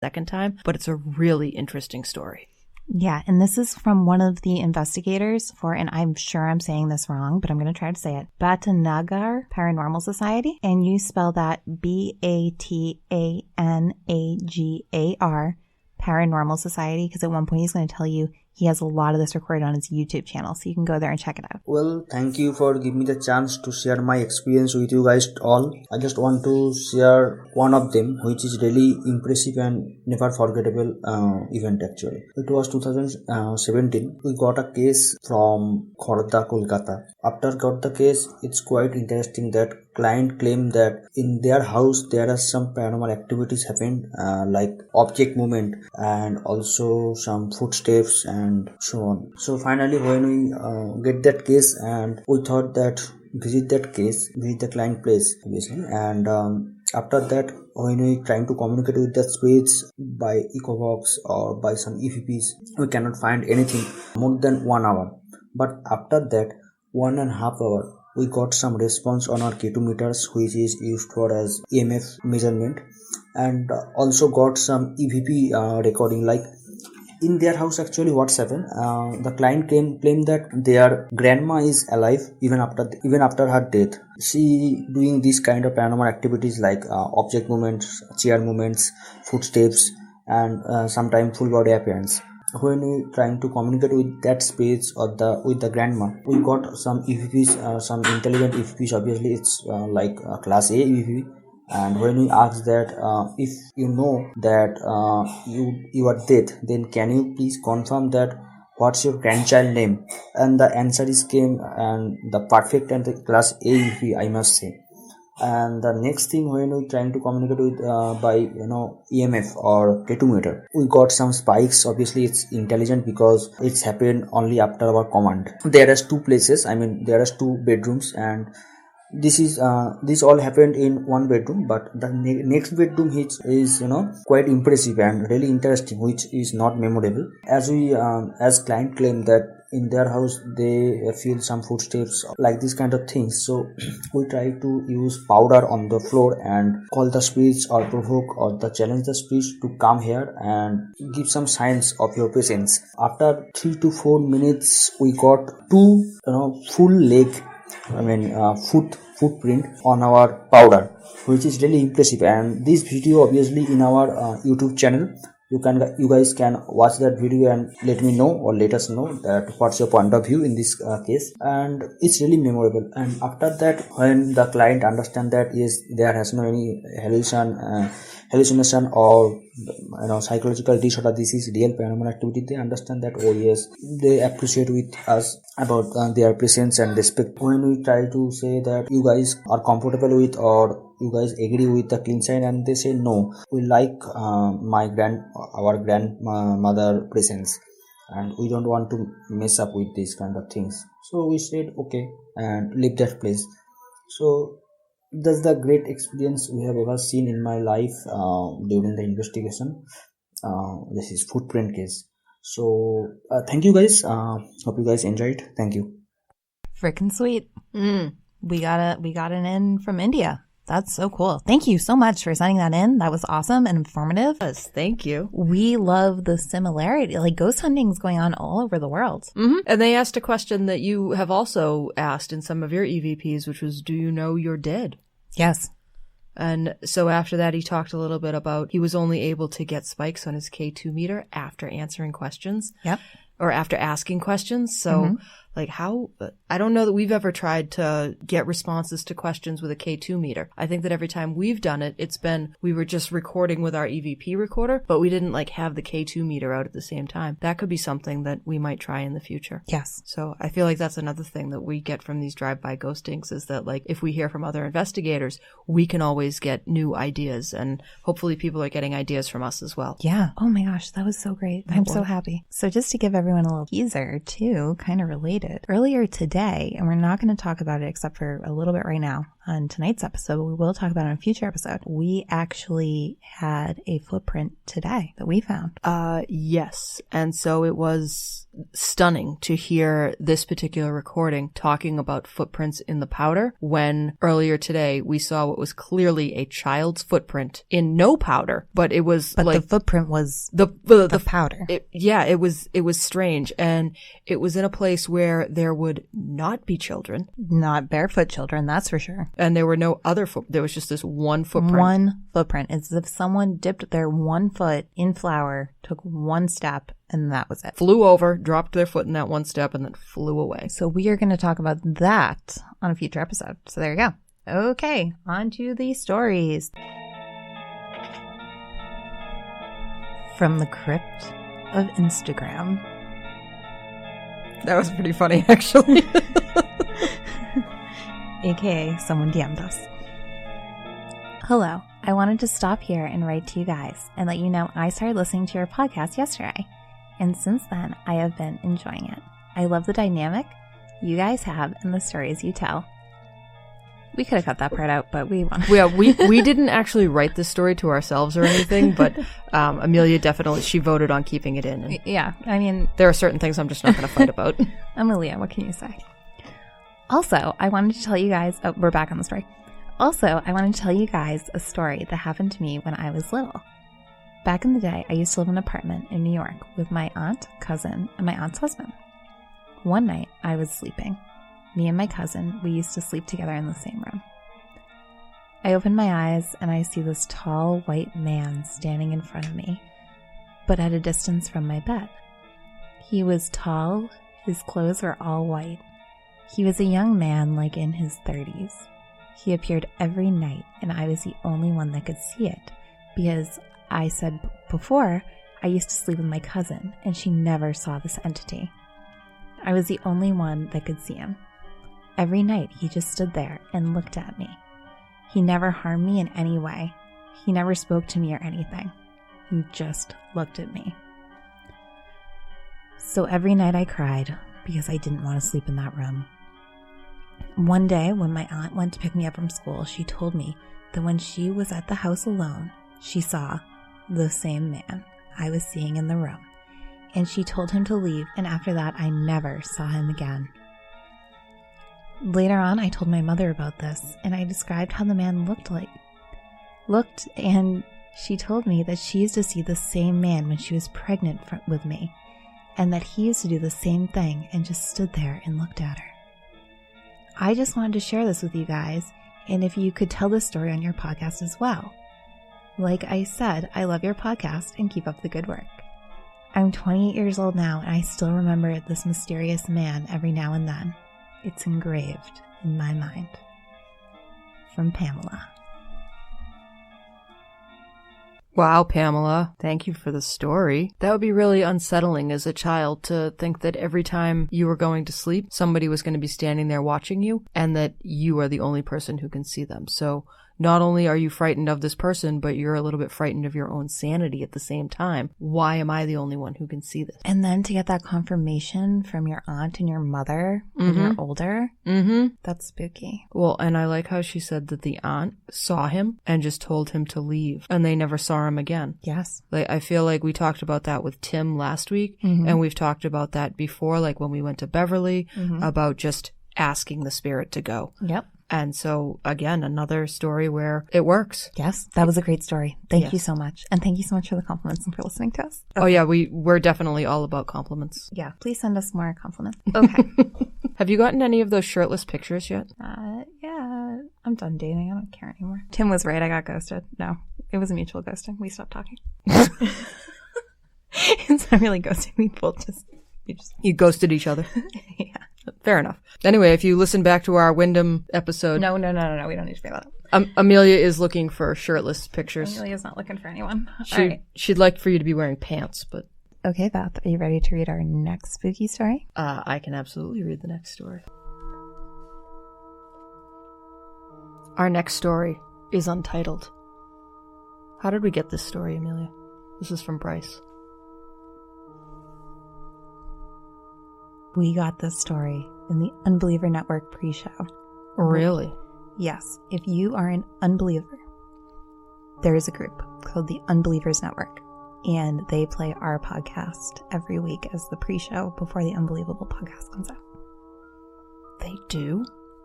second time, but it's a really interesting story. Yeah, and this is from one of the investigators for, and I'm sure I'm saying this wrong, but I'm going to try to say it, Bhatnagar Paranormal Society, and you spell that Batanagar Paranormal Society, because at one point he's going to tell you he has a lot of this recorded on his YouTube channel, so you can go there and check it out. Well, thank you for giving me the chance to share my experience with you guys all. I just want to share one of them, which is really impressive and never forgettable event actually. It was 2017. We got a case from Khordha, Kolkata. After got the case, it's quite interesting that client claimed that in their house there are some paranormal activities happened, like object movement and also some footsteps and so on. So finally when we get that case, and we thought that visit the client place obviously, and after that when we trying to communicate with the spirits by ecobox or by some EVPs, we cannot find anything more than 1 hour. But after that 1.5 hour, we got some response on our K2 meters, which is used for as EMF measurement, and also got some EVP recording. Like in their house actually what's happened, the client claimed that their grandma is alive even after her death. She doing these kind of paranormal activities like object movements, chair movements, footsteps, and sometimes full body appearance. When we trying to communicate with that space or with the grandma, we got some EVPs, some intelligent EVPs. Obviously it's like class A EVP. And when we ask that if you know that you are dead, then can you please confirm that what's your grandchild name? And the answer is came, and the perfect and the class A EVP, I must say. And the next thing, when we trying to communicate with by EMF or K2 meter, we got some spikes. Obviously it's intelligent because it's happened only after our command. There is 2 places, there are 2 bedrooms, and this all happened in 1 bedroom, but the next bedroom is quite impressive and really interesting, which is not memorable. As we as client claim that in their house they feel some footsteps like this kind of things, so we try to use powder on the floor and call the spirits or provoke or challenge the spirits to come here and give some signs of your presence. After 3 to 4 minutes, we got 2 full leg footprint on our powder, which is really impressive. And this video obviously in our YouTube channel, you guys can watch that video and let me know or let us know that what's your point of view in this case. And it's really memorable. And after that, when the client understand that yes, there has no any hallucination or psychological disorder, this is real paranormal activity, they understand that, oh yes, they appreciate with us about their presence and respect. When we try to say that you guys are comfortable with or you guys agree with the clean sign, and they say no, we like our grandmother presence and we don't want to mess up with these kind of things. So we said okay and leave that place. So that's the great experience we have ever seen in my life during the investigation. This is footprint case. So thank you guys. Hope you guys enjoyed. Thank you. Frickin' sweet. We got an in from India. That's so cool. Thank you so much for sending that in. That was awesome and informative. Yes, thank you. We love the similarity. Like, ghost hunting is going on all over the world. Mm-hmm. And they asked a question that you have also asked in some of your EVPs, which was, do you know you're dead? Yes. And so after that, he talked a little bit about he was only able to get spikes on his K2 meter after answering questions. Yep. Or after asking questions. So like how, I don't know that we've ever tried to get responses to questions with a K2 meter. I think that every time we've done it, it's been, we were just recording with our EVP recorder, but we didn't like have the K2 meter out at the same time. That could be something that we might try in the future. Yes. So I feel like that's another thing that we get from these drive-by ghostings is that like if we hear from other investigators, we can always get new ideas, and hopefully people are getting ideas from us as well. Yeah. Oh my gosh, that was so great. I'm so happy. So just to give everyone a little teaser too, kind of related. Earlier today, and we're not going to talk about it except for a little bit right now, on tonight's episode, but we will talk about it in a future episode. We actually had a footprint today that we found. Yes. And so it was stunning to hear this particular recording talking about footprints in the powder when earlier today we saw what was clearly a child's footprint in no powder, but it was the footprint was the powder. It was strange, and it was in a place where there would not be children. Not barefoot children, that's for sure. And there were no other there was just this one footprint. One footprint. It's as if someone dipped their one foot in flour, took one step, and that was it. Flew over, dropped their foot in that one step, and then flew away. So we are going to talk about that on a future episode. So there you go. Okay, on to the stories. From the crypt of Instagram. That was pretty funny, actually. AKA someone DM'd us. Hello, I wanted to stop here and write to you guys and let you know I started listening to your podcast yesterday. And since then, I have been enjoying it. I love the dynamic you guys have and the stories you tell. We could have cut that part out, but we wanted. Yeah, we didn't actually write this story to ourselves or anything, but Amelia definitely, she voted on keeping it in. And yeah, I mean, there are certain things I'm just not going to fight about. Amelia, what can you say? Also, I wanted to tell you guys, we're back on the story. Also, I wanted to tell you guys a story that happened to me when I was little. Back in the day, I used to live in an apartment in New York with my aunt, cousin, and my aunt's husband. One night, I was sleeping. Me and my cousin, we used to sleep together in the same room. I opened my eyes and I see this tall white man standing in front of me, but at a distance from my bed. He was tall, his clothes were all white. He was a young man, like in his 30s. He appeared every night and I was the only one that could see it because I said before, I used to sleep with my cousin and she never saw this entity. I was the only one that could see him. Every night he just stood there and looked at me. He never harmed me in any way. He never spoke to me or anything. He just looked at me. So every night I cried because I didn't want to sleep in that room. One day when my aunt went to pick me up from school, she told me that when she was at the house alone, she saw the same man I was seeing in the room. And she told him to leave, and after that I never saw him again. Later on, I told my mother about this, and I described how the man looked, and she told me that she used to see the same man when she was pregnant with me, and that he used to do the same thing and just stood there and looked at her. I just wanted to share this with you guys, and if you could tell this story on your podcast as well. Like I said, I love your podcast and keep up the good work. I'm 28 years old now, and I still remember this mysterious man every now and then. It's engraved in my mind. From Pamela. Wow, Pamela. Thank you for the story. That would be really unsettling as a child to think that every time you were going to sleep, somebody was going to be standing there watching you and that you are the only person who can see them. So not only are you frightened of this person, but you're a little bit frightened of your own sanity at the same time. Why am I the only one who can see this? And then to get that confirmation from your aunt and your mother when you're older, that's spooky. Well, and I like how she said that the aunt saw him and just told him to leave, and they never saw him again. Yes. Like, I feel like we talked about that with Tim last week, and we've talked about that before, like when we went to Beverly, about just asking the spirit to go. Yep. And so, again, another story where it works. Yes, that was a great story. Thank you so much. And thank you so much for the compliments and for listening to us. Okay. Oh, yeah, we're definitely all about compliments. Yeah, please send us more compliments. Okay. Have you gotten any of those shirtless pictures yet? Yeah, I'm done dating. I don't care anymore. Tim was right. I got ghosted. No, it was a mutual ghosting. We stopped talking. It's not really ghosting. We both You ghosted each other. Yeah. Fair enough. Anyway, if you listen back to our Wyndham episode... No. We don't need to pay that up. Amelia is looking for shirtless pictures. Amelia's not looking for anyone. She'd like for you to be wearing pants, but... Okay, Beth, are you ready to read our next spooky story? I can absolutely read the next story. Our next story is untitled. How did we get this story, Amelia? This is from Bryce. We got this story in the Unbeliever Network pre-show. Really? Yes, if you are an unbeliever, there is a group called the Unbelievers Network, and they play our podcast every week as the pre-show before the Unbelievable podcast comes out. They do?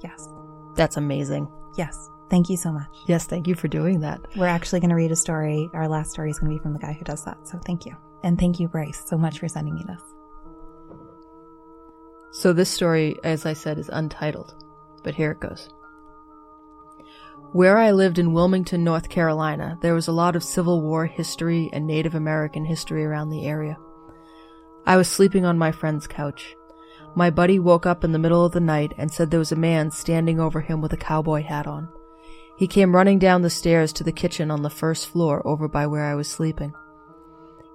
Yes. That's amazing. Yes. Thank you so much. Yes, thank you for doing that. We're actually going to read a story. Our last story is going to be from the guy who does that, so thank you. And thank you, Bryce, so much for sending me this. So this story, as I said, is untitled, but here it goes. Where I lived in Wilmington, North Carolina, there was a lot of Civil War history and Native American history around the area. I was sleeping on my friend's couch. My buddy woke up in the middle of the night and said there was a man standing over him with a cowboy hat on. He came running down the stairs to the kitchen on the first floor over by where I was sleeping.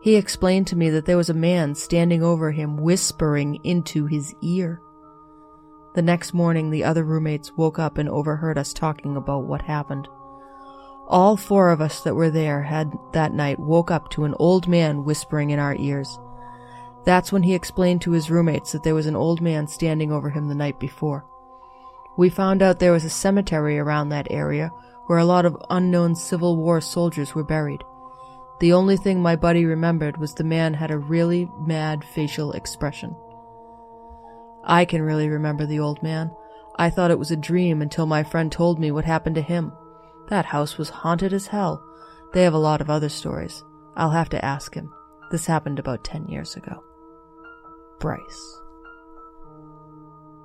He explained to me that there was a man standing over him whispering into his ear. The next morning, the other roommates woke up and overheard us talking about what happened. All 4 of us that were there that night woke up to an old man whispering in our ears. That's when he explained to his roommates that there was an old man standing over him the night before. We found out there was a cemetery around that area where a lot of unknown Civil War soldiers were buried. The only thing my buddy remembered was the man had a really mad facial expression. I can really remember the old man. I thought it was a dream until my friend told me what happened to him. That house was haunted as hell. They have a lot of other stories. I'll have to ask him. This happened about 10 years ago. Bryce.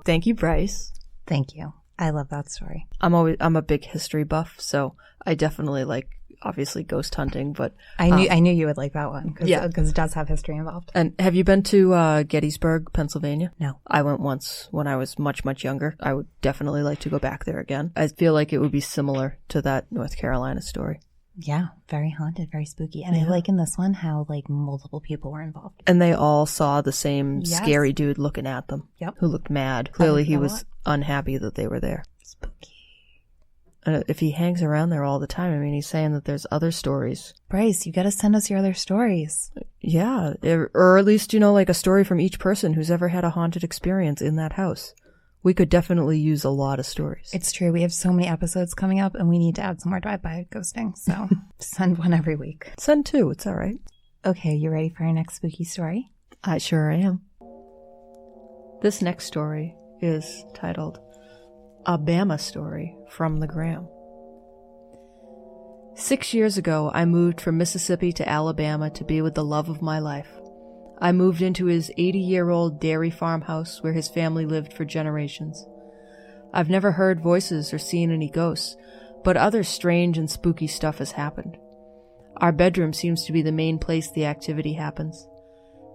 Thank you, Bryce. Thank you. I love that story. I'm a big history buff, so I definitely like, obviously, ghost hunting, but I knew you would like that one because it does have history involved. And have you been to Gettysburg, Pennsylvania? No. I went once when I was much, much younger. I would definitely like to go back there again. I feel like it would be similar to that North Carolina story. Yeah, very haunted, very spooky. And I like in this one how like multiple people were involved. And they all saw the same scary dude looking at them. Yep. Who looked mad. Clearly he was unhappy that they were there. Spooky. If he hangs around there all the time, I mean, he's saying that there's other stories. Bryce, you got to send us your other stories. Yeah, or at least, like a story from each person who's ever had a haunted experience in that house. We could definitely use a lot of stories. It's true. We have so many episodes coming up, and we need to add some more drive-by ghosting. So send one every week. Send 2. It's all right. Okay, you ready for our next spooky story? I sure am. This next story is titled A Bama Story from the Gram. 6 years ago, I moved from Mississippi to Alabama to be with the love of my life. I moved into his 80-year-old dairy farmhouse where his family lived for generations. I've never heard voices or seen any ghosts, but other strange and spooky stuff has happened. Our bedroom seems to be the main place the activity happens.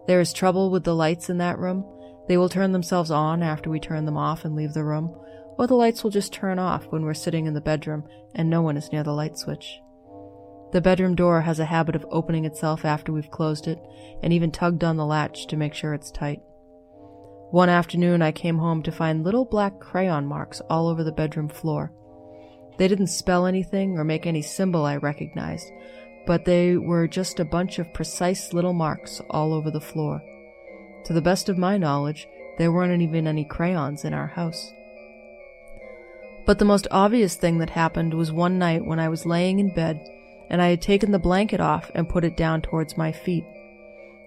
There is trouble with the lights in that room. They will turn themselves on after we turn them off and leave the room, or the lights will just turn off when we're sitting in the bedroom and no one is near the light switch. The bedroom door has a habit of opening itself after we've closed it, and even tugged on the latch to make sure it's tight. One afternoon I came home to find little black crayon marks all over the bedroom floor. They didn't spell anything or make any symbol I recognized, but they were just a bunch of precise little marks all over the floor. To the best of my knowledge, there weren't even any crayons in our house. But the most obvious thing that happened was one night when I was laying in bed, and I had taken the blanket off and put it down towards my feet.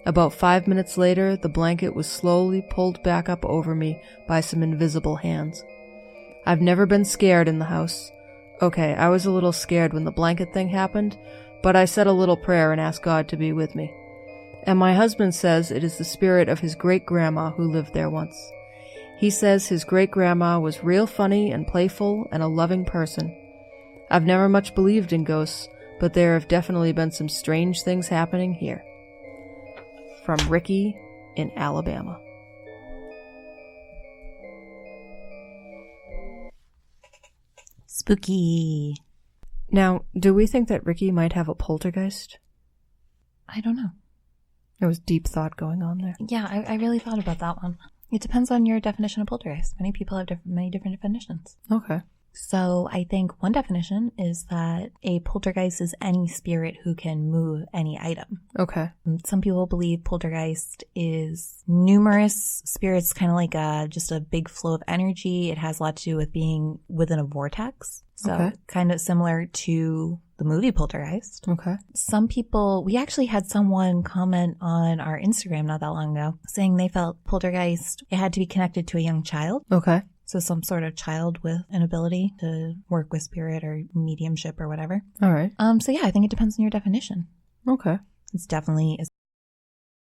About 5 minutes later, the blanket was slowly pulled back up over me by some invisible hands. I've never been scared in the house. Okay, I was a little scared when the blanket thing happened, but I said a little prayer and asked God to be with me. And my husband says it is the spirit of his great-grandma who lived there once. He says his great-grandma was real funny and playful and a loving person. I've never much believed in ghosts, but there have definitely been some strange things happening here. From Ricky in Alabama. Spooky. Now, do we think that Ricky might have a poltergeist? I don't know. There was deep thought going on there. Yeah, I really thought about that one. It depends on your definition of poltergeist. Many people have many different definitions. Okay. So I think one definition is that a poltergeist is any spirit who can move any item. Okay. Some people believe poltergeist is numerous spirits, kind of like just a big flow of energy. It has a lot to do with being within a vortex. So kind of similar to the movie Poltergeist. Okay. Some people, we actually had someone comment on our Instagram not that long ago saying they felt poltergeist, it had to be connected to a young child. Okay. So some sort of child with an ability to work with spirit or mediumship or whatever. All right. So yeah, I think it depends on your definition. Okay. It's definitely a